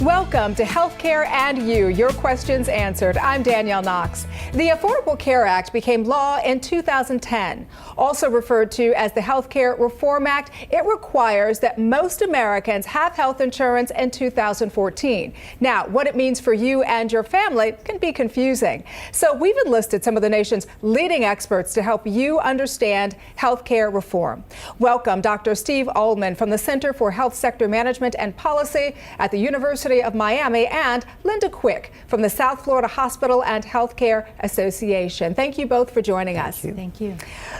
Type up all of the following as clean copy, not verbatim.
Welcome to Healthcare and You, your questions answered. I'm Danielle Knox. The Affordable Care Act became law in 2010. Also referred to as the Healthcare Reform Act, it requires that most Americans have health insurance in 2014. Now, what it means for you and your family can be confusing. So we've enlisted some of the nation's leading experts to help you understand healthcare reform. Welcome Dr. Steve Ullman from the Center for Health Sector Management and Policy at the University of Miami, and Linda Quick from the South Florida Hospital and Healthcare Association. Thank you both for joining us. Thank you.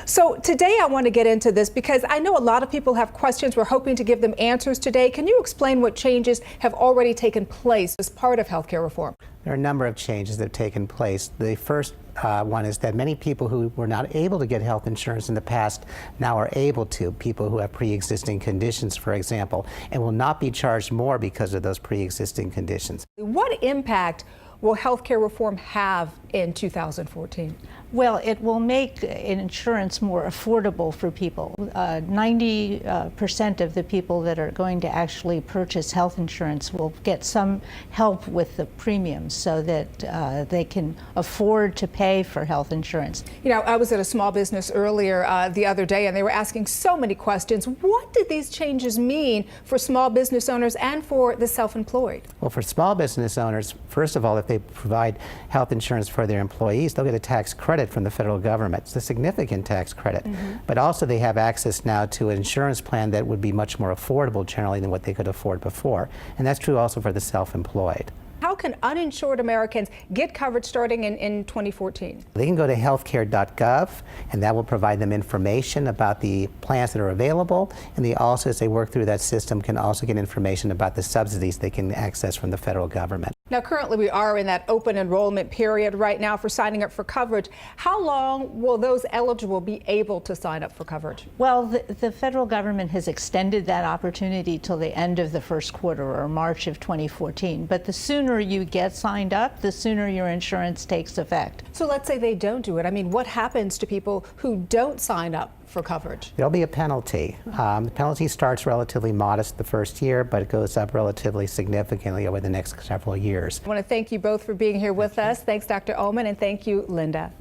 So today I want to get into this because I know a lot of people have questions. We're hoping to give them answers today. Can you explain what changes have already taken place as part of healthcare reform? There are a number of changes that have taken place. The first one is that many people who were not able to get health insurance in the past now are able to. People who have pre-existing conditions, for example, and will not be charged more because of those pre-existing conditions. What impact will healthcare reform have in 2014? Well, it will make insurance more affordable for people. 90% of the people that are going to actually purchase health insurance will get some help with the premiums so that they can afford to pay for health insurance. You know, I was at a small business earlier the other day, and they were asking so many questions. What did these changes mean for small business owners and for the self-employed? Well, for small business owners, first of all, if they provide health insurance for their employees, they'll get a tax credit from the federal government. It's a significant tax credit. But also they have access now to an insurance plan that would be much more affordable generally than what they could afford before. And that's true also for the self-employed. How can uninsured Americans get coverage starting in 2014? They can go to healthcare.gov, and that will provide them information about the plans that are available. And they also, as they work through that system, can also get information about the subsidies they can access from the federal government. Now, currently we are in that open enrollment period right now for signing up for coverage. How long will those eligible be able to sign up for coverage? Well, the federal government has extended that opportunity till the end of the first quarter or March of 2014. But the sooner you get signed up, the sooner your insurance takes effect. So let's say they don't do it. I mean, what happens to people who don't sign up for coverage? There'll be a penalty. The penalty starts relatively modest the first year, but it goes up relatively significantly over the next several years. I want to thank you both for being here with us. Thanks, Dr. Ullman, and thank you, Linda.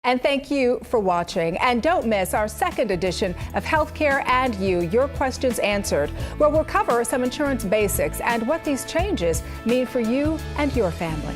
And thank you for watching. And don't miss our second edition of Healthcare and You, Your Questions Answered, where we'll cover some insurance basics and what these changes mean for you and your family.